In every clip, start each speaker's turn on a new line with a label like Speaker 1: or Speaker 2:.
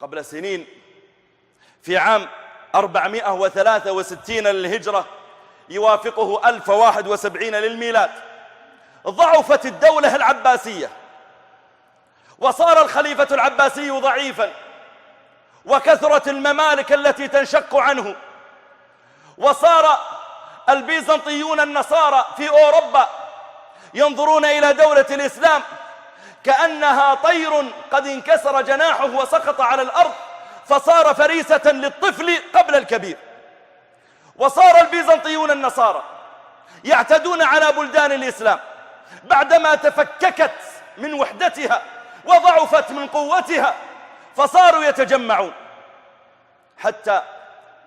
Speaker 1: قبل سنين في عام 463 للهجرة يوافقه 1071 للميلاد ضعفت الدولة العباسية وصار الخليفة العباسي ضعيفا وكثرت الممالك التي تنشق عنه وصار البيزنطيون النصارى في أوروبا ينظرون إلى دولة الإسلام كأنها طير قد انكسر جناحه وسقط على الأرض فصار فريسة للطفل قبل الكبير. وصار البيزنطيون النصارى يعتدون على بلدان الإسلام بعدما تفككت من وحدتها وضعفت من قوتها، فصاروا يتجمعون حتى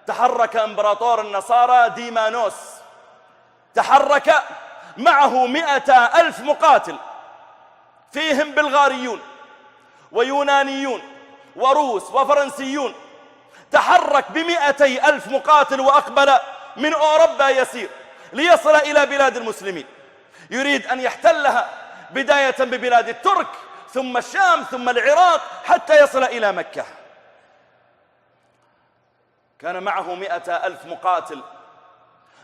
Speaker 1: تحرك إمبراطور النصارى ديمانوس، تحرك معه 100,000 مقاتل فيهم بلغاريون ويونانيون وروس وفرنسيون، تحرك ب200,000 مقاتل وأقبل من أوروبا يسير ليصل إلى بلاد المسلمين، يريد أن يحتلها بداية ببلاد الترك ثم الشام ثم العراق حتى يصل إلى مكة. كان معه 100,000 مقاتل،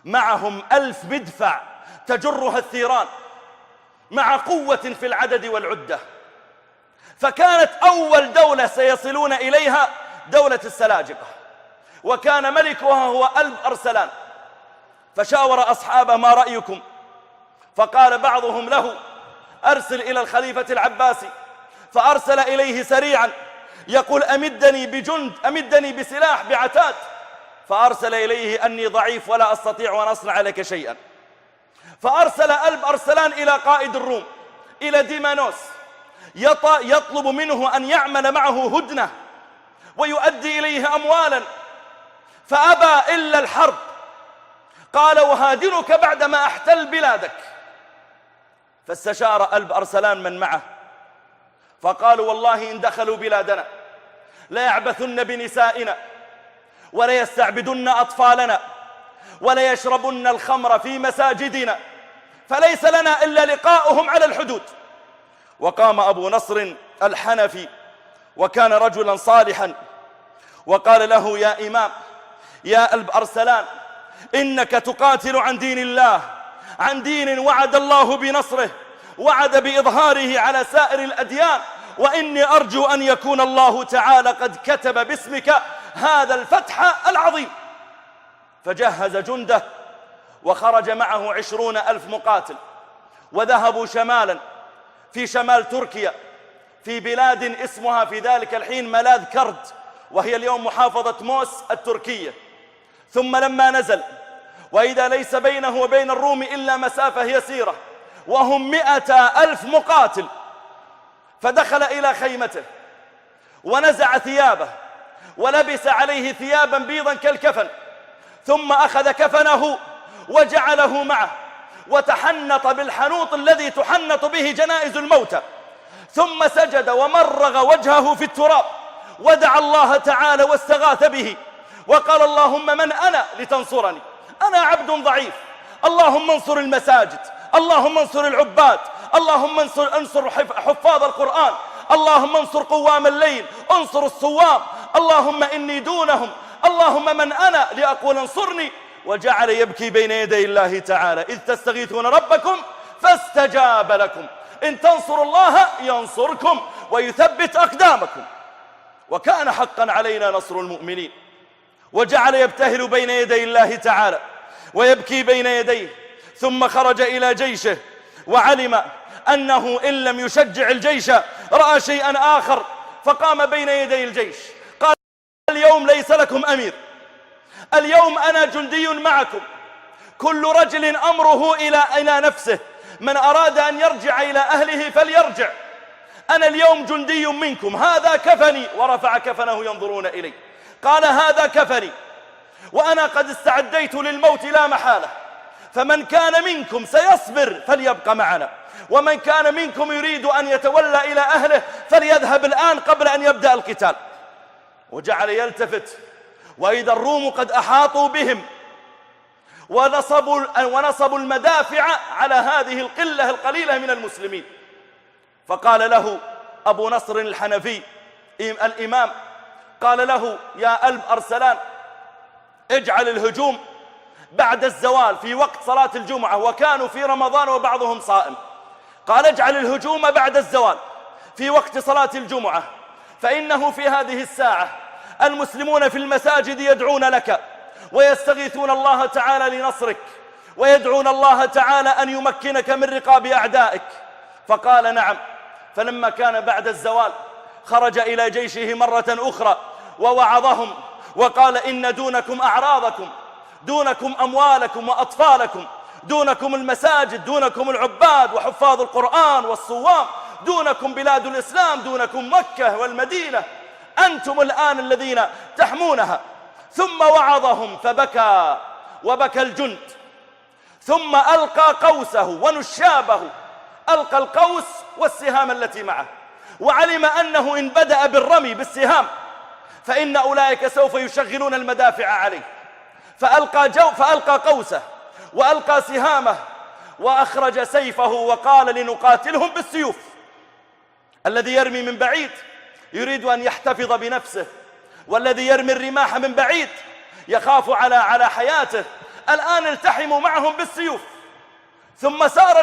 Speaker 1: معهم 1000 مدفع تجرها الثيران، مع قوة في العدد والعدة. فكانت أول دولة سيصلون إليها دولة السلاجقة، وكان ملكها هو ألب أرسلان. فشاور أصحابه: ما رأيكم؟ فقال بعضهم له: أرسل إلى الخليفة العباسي. فأرسل إليه سريعا يقول: أمدني بجند، أمدني بسلاح بعتاد. فأرسل إليه: أني ضعيف ولا أستطيع أن أصنع لك شيئا. فأرسل ألب أرسلان إلى قائد الروم إلى ديمانوس يطلب منه أن يعمل معه هدنة ويؤدي إليه أموالا، فأبى إلا الحرب. قال: أهادنك بعدما أحتل بلادك. فاستشار ألب أرسلان من معه فقالوا: والله إن دخلوا بلادنا ليعبثن بنسائنا وليستعبدن أطفالنا وليشربن الخمر في مساجدنا، فليس لنا إلا لقاؤهم على الحدود. وقام أبو نصر الحنفي وكان رجلا صالحا وقال له: يا إمام، يا ألب أرسلان، إنك تقاتل عن دين الله، عن دين وعد الله بنصره، وعد بإظهاره على سائر الأديان، وإني أرجو أن يكون الله تعالى قد كتب باسمك هذا الفتح العظيم. فجهز جنده وخرج معه 20,000 مقاتل، وذهبوا شمالا في شمال تركيا في بلاد اسمها في ذلك الحين ملاذ كرد، وهي اليوم محافظة موس التركية. ثم لما نزل وإذا ليس بينه وبين الروم إلا مسافة يسيرة وهم 100,000 مقاتل، فدخل إلى خيمته ونزع ثيابه ولبس عليه ثيابا بيضا كالكفن، ثم أخذ كفنه وجعله معه وتحنط بالحنوط الذي تحنط به جنائز الموتى، ثم سجد ومرغ وجهه في التراب ودعا الله تعالى واستغاث به وقال: اللهم من أنا لتنصرني؟ أنا عبد ضعيف، اللهم انصر المساجد، اللهم انصر العباد، اللهم انصر حفاظ القرآن، اللهم انصر قوام الليل، انصر الصوام، اللهم إني دونهم، اللهم من أنا لأقول انصرني. وجعل يبكي بين يدي الله تعالى: إذ تستغيثون ربكم فاستجاب لكم، إن تنصروا الله ينصركم ويثبت أقدامكم، وكان حقا علينا نصر المؤمنين. وجعل يبتهل بين يدي الله تعالى ويبكي بين يديه، ثم خرج إلى جيشه وعلم أنه إن لم يشجع الجيش رأى شيئا آخر، فقام بين يدي الجيش قال: اليوم ليس لكم أمير، اليوم أنا جندي معكم، كل رجل أمره إلى نفسه، من أراد أن يرجع إلى أهله فليرجع، أنا اليوم جندي منكم، هذا كفني. ورفع كفنه ينظرون إليه، قال: هذا كفني وأنا قد استعديت للموت لا محالة، فمن كان منكم سيصبر فليبقى معنا، ومن كان منكم يريد أن يتولى إلى أهله فليذهب الآن قبل أن يبدأ القتال. وجعل يلتفت وإذا الروم قد أحاطوا بهم ونصبوا المدافع على هذه القلة القليلة من المسلمين. فقال له أبو نصر الحنفي الإمام: قال له يا ألب أرسلان اجعل الهجوم بعد الزوال في وقت صلاة الجمعة، وكانوا في رمضان وبعضهم صائم. قال اجعل الهجوم بعد الزوال في وقت صلاة الجمعة، فإنه في هذه الساعة المسلمون في المساجد يدعون لك ويستغيثون الله تعالى لنصرك، ويدعون الله تعالى أن يمكنك من رقاب أعدائك. فقال نعم. فلما كان بعد الزوال خرج إلى جيشه مرة أخرى ووعظهم وقال إن دونكم أعراضكم، دونكم أموالكم وأطفالكم، دونكم المساجد، دونكم العباد وحفاظ القرآن والصوام، دونكم بلاد الإسلام، دونكم مكة والمدينة، أنتم الآن الذين تحمونها. ثم وعظهم فبكى وبكى الجند، ثم ألقى قوسه ونشابه، ألقى القوس والسهام التي معه، وعلم أنه إن بدأ بالرمي بالسهام فإن أولئك سوف يشغلون المدافع عليه، فألقى قوسه وألقى سهامه وأخرج سيفه وقال لنقاتلهم بالسيوف. الذي يرمي من بعيد يريد أن يحتفظ بنفسه، والذي يرمي الرماح من بعيد يخاف على حياته. الآن التحموا معهم بالسيوف. ثم ثار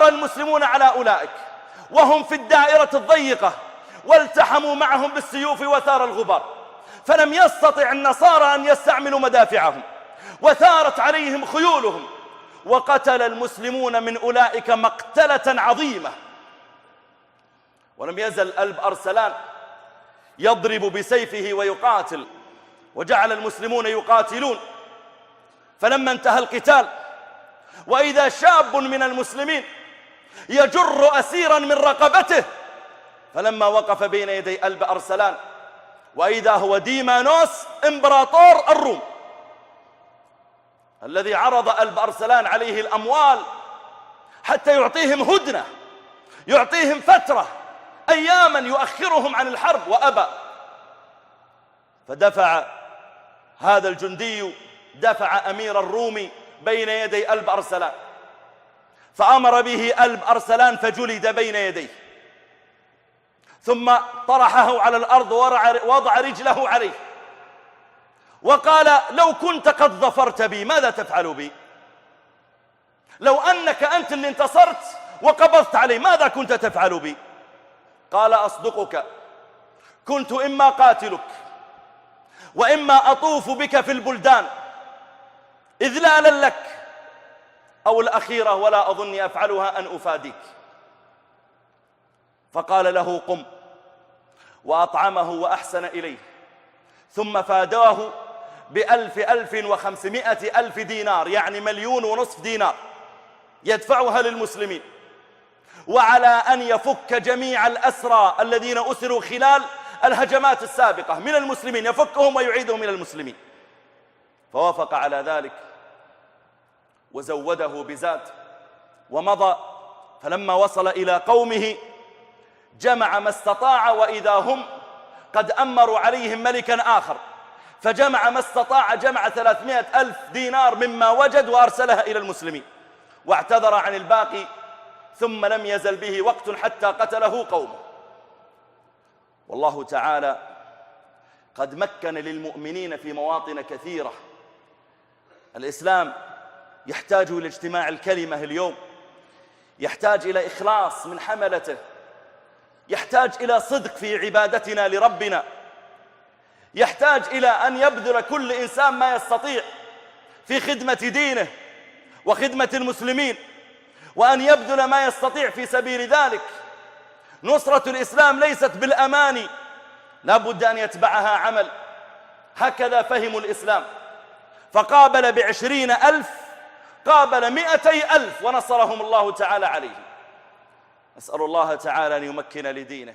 Speaker 1: المسلمون على أولئك وهم في الدائرة الضيقة، والتحموا معهم بالسيوف وثار الغبار، فلم يستطع النصارى أن يستعملوا مدافعهم، وثارت عليهم خيولهم، وقتل المسلمون من أولئك مقتلة عظيمة. ولم يزل ألب أرسلان يضرب بسيفه ويقاتل، وجعل المسلمون يقاتلون. فلما انتهى القتال وإذا شاب من المسلمين يجر أسيرا من رقبته، فلما وقف بين يدي ألب أرسلان وإذا هو ديمانوس إمبراطور الروم، الذي عرض ألب أرسلان عليه الأموال حتى يعطيهم هدنة، يعطيهم فترة أياما يؤخرهم عن الحرب، وأبى. فدفع هذا الجندي دفع أمير الروم بين يدي ألب أرسلان، فأمر به ألب أرسلان فجلد بين يديه، ثم طرحه على الأرض ووضع رجله عليه وقال لو كنت قد ظفرت بي ماذا تفعل بي؟ لو أنك أنت اللي انتصرت وقبضت علي ماذا كنت تفعل بي؟ قال أصدقك، كنت إما قاتلك وإما أطوف بك في البلدان إذلالا لك، أو الأخيرة ولا أظني أفعلها أن أفاديك. فقال له قم، وأطعمه وأحسن إليه، ثم فاداه ب1500 دينار، يعني 1.5 مليون دينار يدفعها للمسلمين، وعلى أن يفك جميع الأسرى الذين أسروا خلال الهجمات السابقة من المسلمين، يفكهم ويعيدهم إلى المسلمين. فوافق على ذلك وزوده بزاد ومضى. فلما وصل إلى قومه جمع ما استطاع، وإذا هم قد أمروا عليهم ملكا آخر، فجمع ما استطاع، جمع 300,000 دينار مما وجد وأرسلها إلى المسلمين، واعتذر عن الباقي، ثم لم يزل به وقت حتى قتله قومه. والله تعالى قد مكن للمؤمنين في مواطن كثيرة. الإسلام يحتاج إلى اجتماع الكلمة اليوم، يحتاج إلى إخلاص من حملته، يحتاج إلى صدق في عبادتنا لربنا، يحتاج إلى أن يبذل كل إنسان ما يستطيع في خدمة دينه وخدمة المسلمين، وأن يبذل ما يستطيع في سبيل ذلك. نصرة الإسلام ليست بالأماني، لا بد أن يتبعها عمل. هكذا فهموا الإسلام، فقابل ب20,000 قابل 200,000 ونصرهم الله تعالى عليهم. نسأل الله تعالى أن يمكن لدينه.